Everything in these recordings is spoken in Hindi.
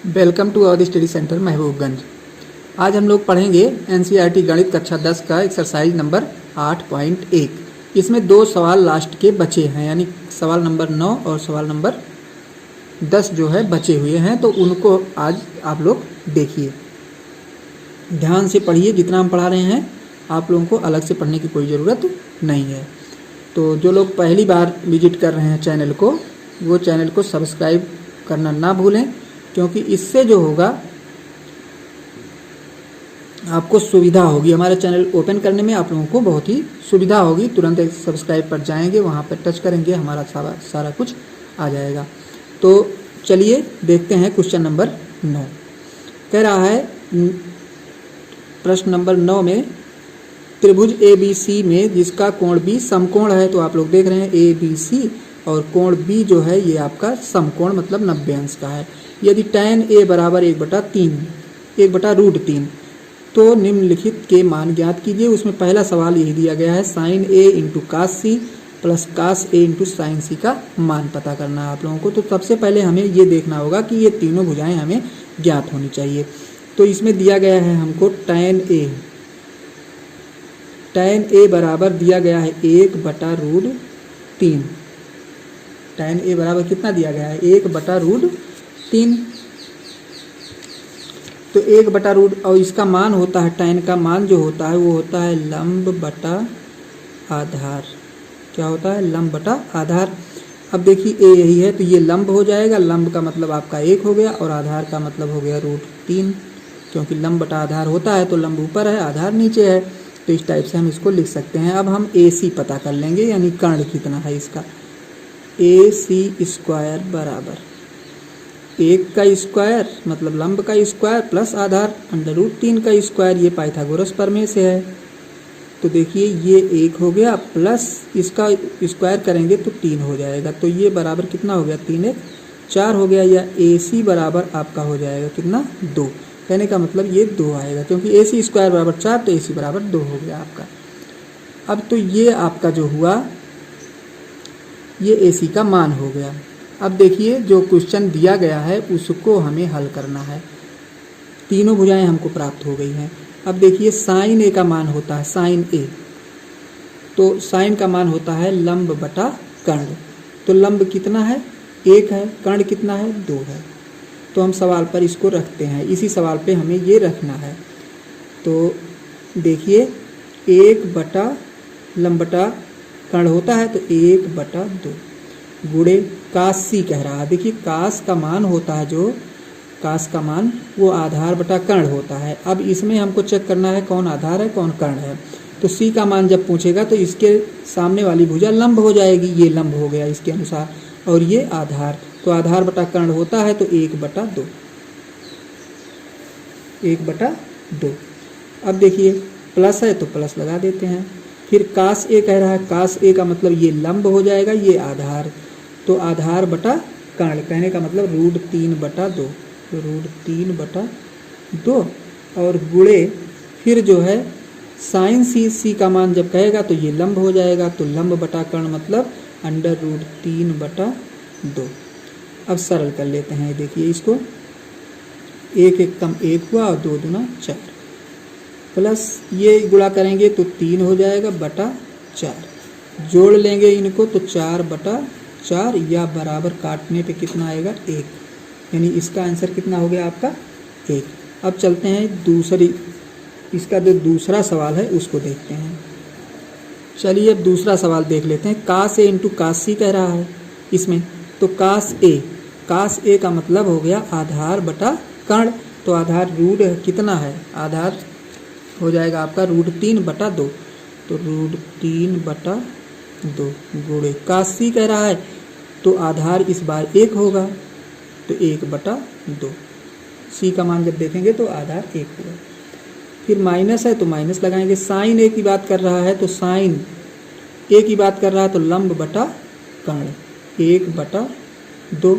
Welcome to our study centre Mahbubganj. आज हम लोग पढ़ेंगे एनसीईआरटी गणित कक्षा 10 का एक्सरसाइज नंबर 8.1। इसमें दो सवाल लास्ट के बचे हैं, यानी सवाल नंबर 9 और सवाल नंबर 10 जो है बचे हुए हैं, तो उनको आज आप लोग देखिए, ध्यान से पढ़िए। जितना हम पढ़ा रहे हैं आप लोगों को अलग से पढ़ने की कोई ज़रूरत नहीं है। तो जो लोग पहली बार विजिट कर रहे हैं चैनल को, वो चैनल को सब्सक्राइब करना ना भूलें, क्योंकि इससे जो होगा आपको सुविधा होगी। हमारा चैनल ओपन करने में आप लोगों को बहुत ही सुविधा होगी। तुरंत एक सब्सक्राइब पर जाएंगे, वहाँ पर टच करेंगे, हमारा सारा कुछ आ जाएगा। तो चलिए देखते हैं क्वेश्चन नंबर 9। कह रहा है प्रश्न नंबर 9 में त्रिभुज ABC में जिसका कोण B समकोण है, तो आप लोग देख रहे हैं ABC और कोण B जो है ये आपका समकोण मतलब 90 अंश का है। यदि tan A बराबर 1/√3 तो निम्नलिखित के मान ज्ञात कीजिए। उसमें पहला सवाल यही दिया गया है, sin A into cos C plus cos A into sin C का मान पता करना है आप लोगों को। तो सबसे पहले हमें ये देखना होगा कि ये तीनों भुजाएं हमें ज्ञात होनी चाहिए। तो इसमें दिया गया है हमको tan A बराबर दिया गया है 1/√3। tan A बराबर कितना दिया गया है 1/√3। तो 1/√, और इसका मान होता है, tan का मान जो होता है वो होता है लंब बटा आधार। क्या होता है? लंब बटा आधार। अब देखिए A यही है, तो ये लंब हो जाएगा। लंब का मतलब आपका 1 हो गया और आधार का मतलब हो गया √3, क्योंकि लंब बटा आधार होता है तो लंब ऊपर है आधार नीचे है। तो इस टाइप से हम इसको लिख सकते हैं। अब हम AC पता कर लेंगे, यानी कर्ण कितना है इसका। AC स्क्वायर बराबर 1 का स्क्वायर मतलब लंब का स्क्वायर प्लस आधार √3 का स्क्वायर, ये पाइथागोरस प्रमेय से है। तो देखिए ये 1 हो गया प्लस इसका स्क्वायर करेंगे तो 3 हो जाएगा। तो ये बराबर कितना हो गया? 3 1 4 हो गया। या AC बराबर आपका हो जाएगा कितना? 2। कहने का मतलब ये 2 आएगा, क्योंकि AC स्क्वायर बराबर 4 तो AC बराबर 2 हो गया आपका। अब तो ये आपका जो हुआ ये AC का मान हो गया। अब देखिए जो क्वेश्चन दिया गया है उसको हमें हल करना है। तीनों भुजाएं हमको प्राप्त हो गई हैं। अब देखिए sin A का मान होता है sin A, तो sin का मान होता है लंब बटा कर्ण। तो लंब कितना है? 1 है, कर्ण कितना है? 2 है। तो हम सवाल पर इसको रखते हैं, इसी सवाल पे हमें ये रखना है। तो देखिए 1 बटा लंब बटा कर्ण होता है तो 1/2 गुणे cos C कह रहा है। देखिए cos का मान होता है, जो cos का मान वो आधार बटा कर्ण होता है। अब इसमें हमको चेक करना है कौन आधार है कौन कर्ण है। तो C का मान जब पूछेगा तो इसके सामने वाली भुजा लंब हो जाएगी, ये लंब हो गया इसके अनुसार, और ये आधार। तो आधार बटा कर्ण होता है तो 1/2। अब देखिए प्लस है तो प्लस लगा देते हैं। फिर cos A कह रहा है, cos A का मतलब ये लंब हो जाएगा, ये आधार। तो आधार बटा कर्ण, कहने का मतलब √3/2, तो √3/2 और गुणे फिर जो है sin C का मान जब कहेगा तो ये लंब हो जाएगा, तो लंब बटा कर्ण मतलब √3/2। अब सरल कर लेते हैं। देखिए इसको 1 1 कम 1 हुआ और 2 दूना 4, प्लस ये गुणा करेंगे तो 3 हो जाएगा बटा 4, जोड़ लेंगे इनको तो 4/4 या बराबर काटने पे कितना आएगा? 1, यानी इसका आंसर कितना हो गया आपका? 1। अब चलते हैं इसका जो दूसरा सवाल है उसको देखते हैं। चलिए अब दूसरा सवाल देख लेते हैं। cos A into cos C कह रहा है इसमें, तो cos A का मतलब हो गया आधार बटा कर्ण। तो आधार रूट कितना है? आधार हो जाएगा आपका √3/2, तो √3/2 गुणे cos C कह रहा है, तो आधार इस बार 1 होगा, तो 1/2। C का मान जब देखेंगे तो आधार 1 होगा। फिर माइनस है तो माइनस लगाएंगे। sin A की बात कर रहा है तो sin A की बात कर रहा है तो लंब बटा कर्ण 1/2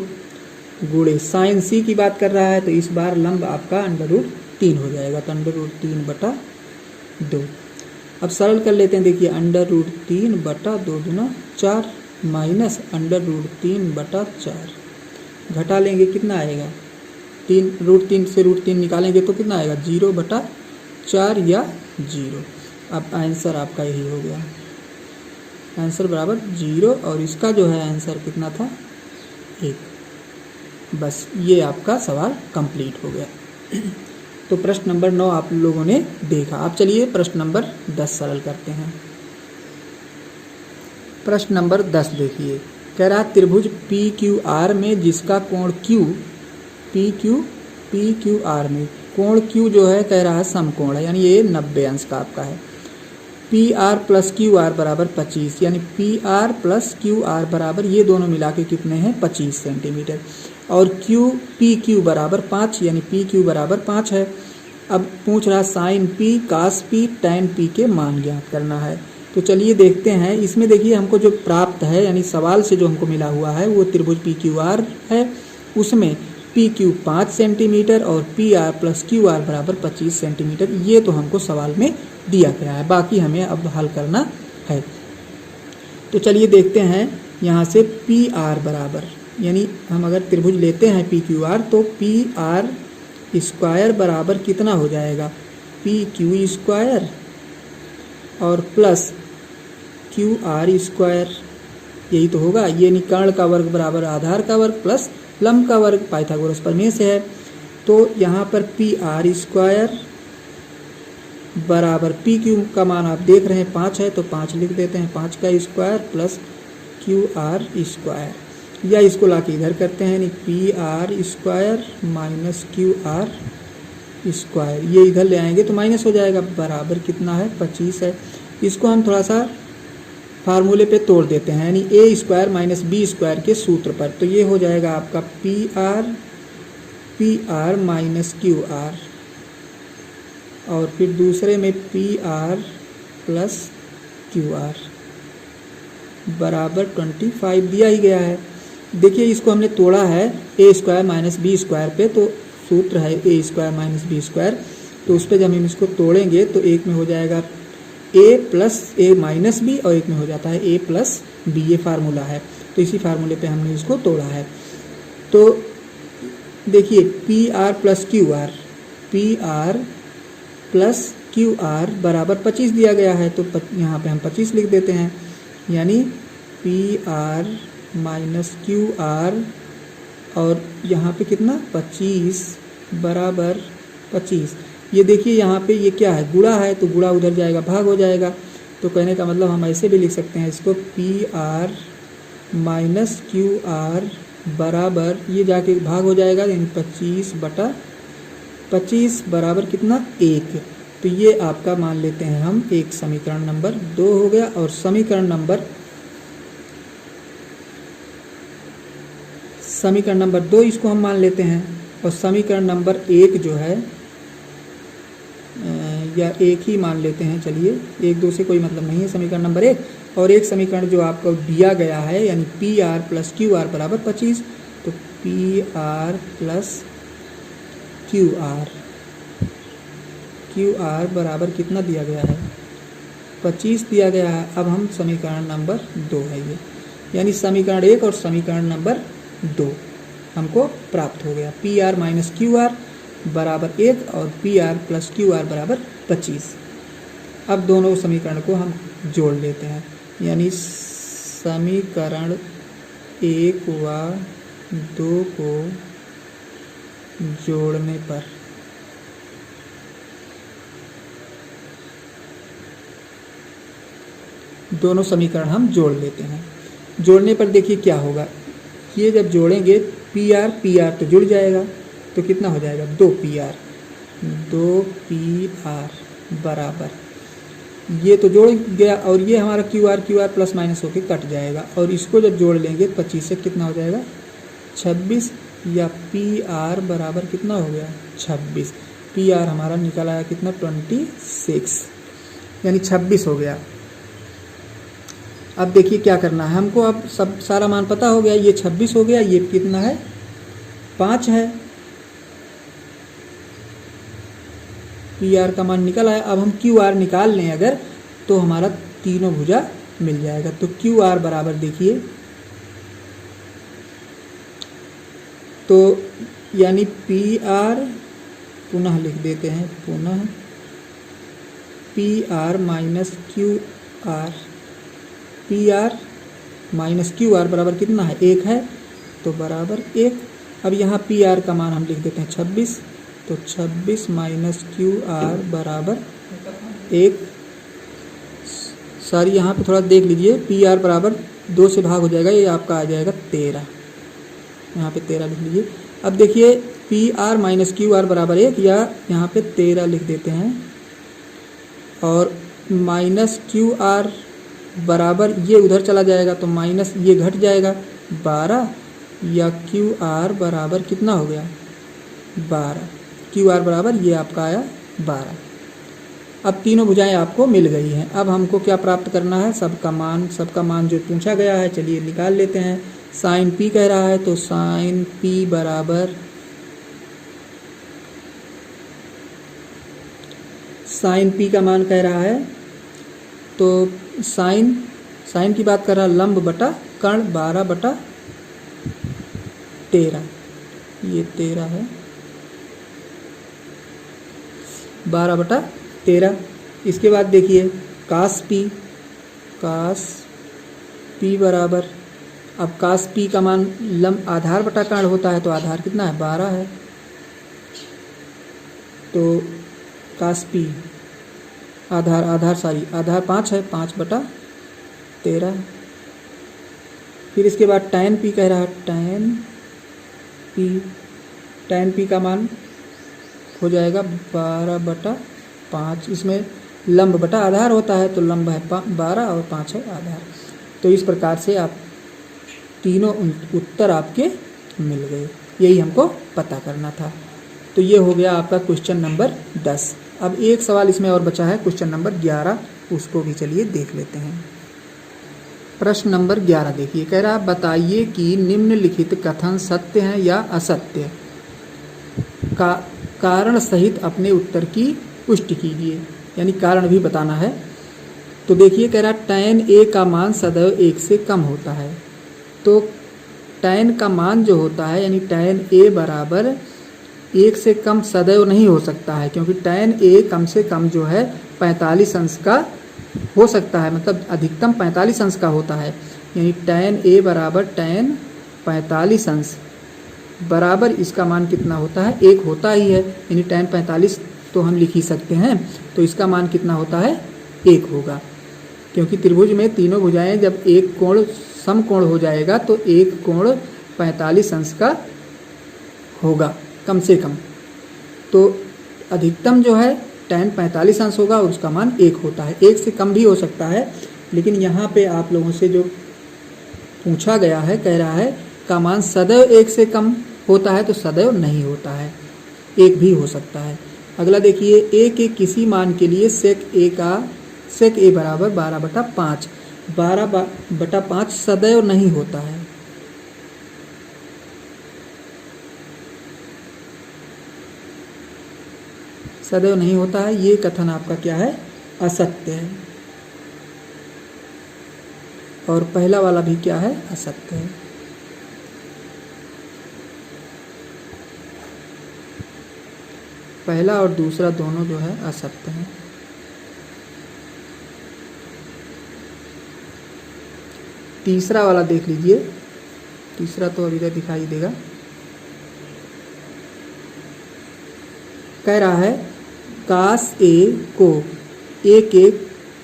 गुणे sin C की बात कर रहा है तो इस बार लंब आपका √3 हो जाएगा, तो √3/2। अब सरल कर लेते हैं। देखिए √3/2 दूना 4 माइनस √3/4 घटा लेंगे कितना आएगा 3 से √3 निकालेंगे तो कितना आएगा 0/4 या 0। अब आंसर आपका यही हो गया, आंसर बराबर 0 और इसका जो है आंसर कितना था 1। बस ये आपका सवाल कंप्लीट हो गया। तो प्रश्न नंबर 9 आप लोगों ने देखा। अब चलिए प्रश्न नंबर 10 सरल करते हैं। प्रश्न नंबर 10 देखिए, कह रहा त्रिभुज PQR में जिसका कोण Q PQR में कोण Q जो है कह रहा है समकोण है, यानी ये 90 अंश का आपका है। PR + QR बराबर 25, यानी PR + QR बराबर ये दोनों मिला के कितने हैं 25 सेंटीमीटर, और PQ बराबर 5, यानी PQ बराबर 5 है। अब पूछ रहा sin P cos P tan P के मान ज्ञात करना है। तो चलिए देखते हैं। इसमें देखिए हमको जो प्राप्त है, यानी सवाल से जो हमको मिला हुआ है वो त्रिभुज PQR है, उसमें PQ 5 सेंटीमीटर और PR + QR बराबर 25 सेंटीमीटर, ये तो हमको सवाल में दिया गया है। बाकी हमें अब हल करना है। तो चलिए देखते हैं यहाँ से PR बराबर, यानी हम अगर त्रिभुज लेते हैं PQR तो PR स्क्वायर बराबर कितना हो जाएगा PQ स्क्वायर और प्लस QR स्क्वायर, यही तो होगा। ये कर्ण का वर्ग बराबर आधार का वर्ग प्लस लंब का वर्ग, पाइथागोरस प्रमेय से है। तो यहाँ पर PR स्क्वायर बराबर PQ का मान आप देख रहे हैं 5 है, तो 5 लिख देते हैं, 5 का स्क्वायर प्लस QR स्क्वायर, या इसको ला के इधर करते हैं, यानी PR square minus QR square, ये इधर ले आएंगे तो माइनस हो जाएगा, बराबर कितना है 25 है। इसको हम थोड़ा सा फार्मूले पे तोड़ देते हैं, यानी A square minus B square के सूत्र पर। तो ये हो जाएगा आपका PR माइनस QR, और फिर दूसरे में PR + QR बराबर 25 दिया ही गया है। देखिए इसको हमने तोड़ा है A square minus B square पे, तो सूत्र है A square minus B square, तो उस पर जब हम इसको तोड़ेंगे तो एक में हो जाएगा A + A माइनस B और एक में हो जाता है A + B, ये फार्मूला है। तो इसी फार्मूले पे हमने इसको तोड़ा है। तो देखिए PR + QR बराबर 25 दिया गया है, तो यहाँ पे हम 25 लिख देते हैं, यानी PR माइनस QR और यहाँ पे कितना 25 बराबर 25। ये देखिए यहाँ पे ये क्या है गुणा है, तो गुणा उधर जाएगा भाग हो जाएगा। तो कहने का मतलब हम ऐसे भी लिख सकते हैं इसको PR माइनस QR बराबर, ये जाके भाग हो जाएगा, यानी 25/25 बराबर कितना 1। तो ये आपका मान लेते हैं हम एक समीकरण नंबर 2 हो गया। और समीकरण नंबर 2 इसको हम मान लेते हैं, और समीकरण नंबर 1 जो है या एक ही मान लेते हैं, चलिए 1-2 से कोई मतलब नहीं है, समीकरण नंबर 1 और एक समीकरण जो आपको दिया गया है, यानी PR + QR बराबर 25। तो PR + QR बराबर कितना दिया गया है 25 दिया गया है। अब हम समीकरण नंबर 2 है ये, यानी समीकरण 1 और समीकरण नंबर 2 हमको प्राप्त हो गया। PR माइनस QR बराबर 1 और PR + QR बराबर 25। अब दोनों समीकरण को हम जोड़ लेते हैं, यानी समीकरण 1 व 2 को जोड़ने पर दोनों समीकरण हम जोड़ लेते हैं। जोड़ने पर देखिए क्या होगा, ये जब जोड़ेंगे PR तो जुड़ जाएगा, तो कितना हो जाएगा 2PR बराबर, ये तो जोड़ गया, और ये हमारा QR प्लस माइनस होके कट जाएगा, और इसको जब जोड़ लेंगे 25 से कितना हो जाएगा 26, या PR बराबर कितना हो गया 26। PR हमारा निकल आया कितना 26, यानी 26 हो गया। अब देखिए क्या करना है हमको, अब सब सारा मान पता हो गया, ये 26 हो गया, ये कितना है 5 है, PR का मान निकल आया। अब हम QR निकाल लें अगर, तो हमारा तीनों भुजा मिल जाएगा। तो QR बराबर देखिए, तो यानी पी आर, पुनः लिख देते हैं, पुनः P R minus Q R, P R minus Q R बराबर कितना है, 1 है, तो बराबर 1। अब यहाँ पी आर का मान हम लिख देते हैं 26, तो 26 माइनस क्यू आर बराबर 1। सारी यहाँ पे थोड़ा देख लीजिए, पी आर बराबर 2 से भाग हो जाएगा, ये आपका आ जाएगा 13, यहाँ पे 13 लिख लीजिए। अब देखिए P R minus Q R बराबर 1, या यहाँ पे 13 लिख देते हैं, और माइनस क्यू आर बराबर ये उधर चला जाएगा तो माइनस ये घट जाएगा 12, या क्यू आर बराबर कितना हो गया 12, क्यू आर बराबर ये आपका आया 12। अब तीनों भुजाएं आपको मिल गई हैं। अब हमको क्या प्राप्त करना है, सबका मान जो पूछा गया है, चलिए निकाल लेते हैं। साइन पी कह रहा है, तो साइन पी बराबर, साइन पी का मान कह रहा है, तो साइन की बात कर रहा है, लंब बटा कर्ण 12/13, ये 13 है, 12/13। इसके बाद देखिए कास पी बराबर, अब कास पी का मान लंब आधार बटा कर्ण होता है, तो आधार कितना है 12 है, तो कास पी आधार 5 है, 5/13। फिर इसके बाद टैन पी कह रहा है, टैन पी का मान हो जाएगा 12/5, इसमें लंब बटा आधार होता है, तो लंब है 12 और 5 है आधार। तो इस प्रकार से आप तीनों उत्तर आपके मिल गए, यही हमको पता करना था। तो ये हो गया आपका क्वेश्चन नंबर 10। अब एक सवाल इसमें और बचा है, क्वेश्चन नंबर 11, उसको भी चलिए देख लेते हैं। प्रश्न नंबर 11 देखिए, कह रहा बताइए कि निम्नलिखित कथन सत्य हैं या असत्य, का कारण सहित अपने उत्तर की पुष्टि कीजिए, यानी कारण भी बताना है। तो देखिए कह रहा tan a का मान सदैव 1 से कम होता है, तो tan का मान जो होता है यानी tan a बराबर 1 से कम सदैव नहीं हो सकता है, क्योंकि tan a कम से कम जो है 45 अंश का हो सकता है, मतलब अधिकतम 45 अंश का होता है, यानी tan a बराबर tan 45 अंश बराबर इसका मान कितना होता है, 1 होता ही है, यानी tan 45 तो हम लिख ही सकते हैं, तो इसका मान कितना होता है 1 होगा, क्योंकि त्रिभुज में तीनों भुजाएं जब एक कोण समकोण हो जाएगा तो एक कोण 45 अंश का होगा कम से कम, तो अधिकतम जो है tan 45 अंश होगा और उसका मान 1 होता है। 1 से कम भी हो सकता है, लेकिन यहाँ पे आप लोगों से जो पूछा गया है, कह रहा है का मान सदैव 1 से कम होता है, तो सदैव नहीं होता है, 1 भी हो सकता है। अगला देखिए a के किसी मान के लिए sec a बराबर 12/5, 12/5 सदैव नहीं होता है, सदैव नहीं होता है, ये कथन आपका क्या है, असत्य है। और पहला वाला भी क्या है, असत्य है। पहला और दूसरा दोनों जो है असत्य हैं। तीसरा वाला देख लीजिए, तीसरा तो अभी तक दिखाई देगा, कह रहा है कास ए को ए के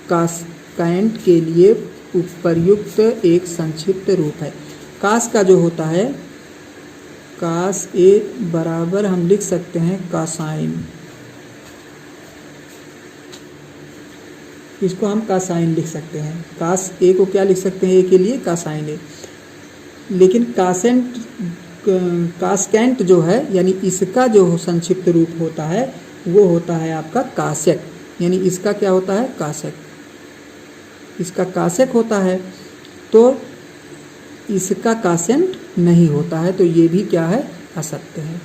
कास्केंट के लिए उपर्युक्त एक संक्षिप्त रूप है। कास का जो होता है, कास ए बराबर हम लिख सकते हैं कासाइन, इसको हम कासाइन लिख सकते हैं। कास ए को क्या लिख सकते हैं, ए के लिए कासाइन ए, लेकिन कास्केंट जो है यानी इसका जो संक्षिप्त रूप होता है वो होता है आपका कासेक, यानी इसका क्या होता है, कासेक, इसका कासेक होता है, तो इसका कासेंट नहीं होता है, तो ये भी क्या है, असत्य है।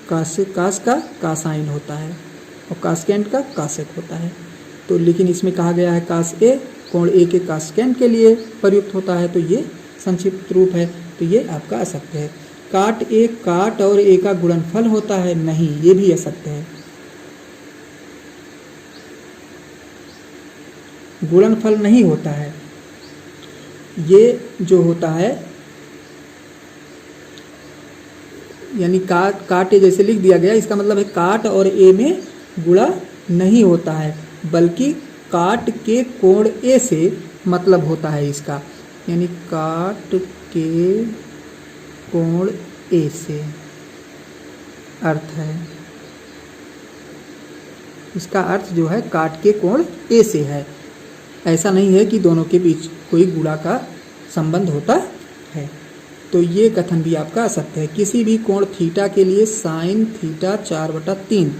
कास का कासाइन होता है और कास्केंट का कासेक होता है, तो लेकिन इसमें कहा गया है कास ए कोण ए के कास्केंट के लिए प्रयुक्त होता है, तो ये संक्षिप्त रूप है। तो ये आपका असत्य है। काट और ए का गुणनफल होता है, नहीं, ये भी असत्य है। गुणनफल नहीं होता है। ये जो होता है यानी काट ए जैसे लिख दिया गया, इसका मतलब है काट और ए में गुणा नहीं होता है, बल्कि काट के कोण ए से मतलब होता है इसका, यानी काट के कोण ए से अर्थ है। इसका अर्थ जो है काट के कोण ए से है। ऐसा नहीं है कि दोनों के बीच कोई गुणा का संबंध होता है। तो ये कथन भी आपका असत्य है। किसी भी कोण थीटा के लिए साइन थीटा 4/3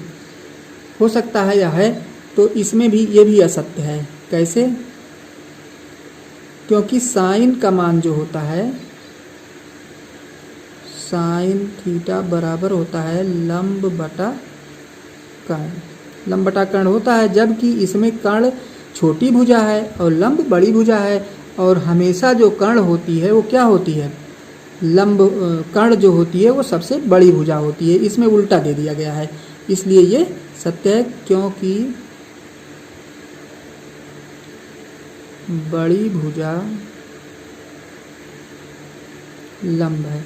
हो सकता है या है, तो इसमें भी ये भी असत्य है। कैसे? क्योंकि साइन का मान जो होता है, साइन थीटा बराबर होता है लंब बटा कर्ण। लंब बटा कर्ण होता है, जबकि इसमें कर्ण छोटी भुजा है और लंब बड़ी भुजा है, और हमेशा जो कर्ण होती है वो क्या होती है? लंब कर्ण जो होती है वो सबसे बड़ी भुजा होती है। इसमें उल्टा दे दिया गया है, इसलिए ये सत्य है, क्योंकि बड़ी भुजा लंब है,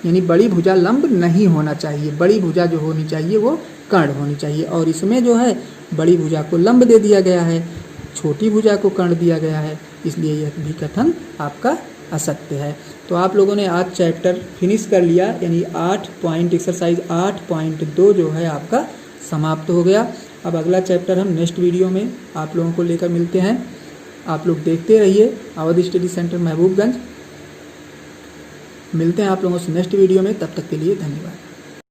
यानी बड़ी भुजा लंब नहीं होना चाहिए। बड़ी भुजा जो होनी चाहिए वो कर्ण होनी चाहिए, और इसमें जो है बड़ी भुजा को लंब दे दिया गया है, छोटी भुजा को कर्ण दिया गया है, इसलिए यह भी कथन आपका असत्य है। तो आप लोगों ने आज चैप्टर फिनिश कर लिया, यानी 8 पॉइंट एक्सरसाइज 8.2 जो है आपका समाप्त हो गया। अब अगला चैप्टर हम नेक्स्ट वीडियो में आप लोगों को लेकर मिलते हैं। आप लोग देखते रहिए अवध स्टडी सेंटर महबूबगंज। मिलते हैं आप लोगों से नेक्स्ट वीडियो में, तब तक के लिए धन्यवाद।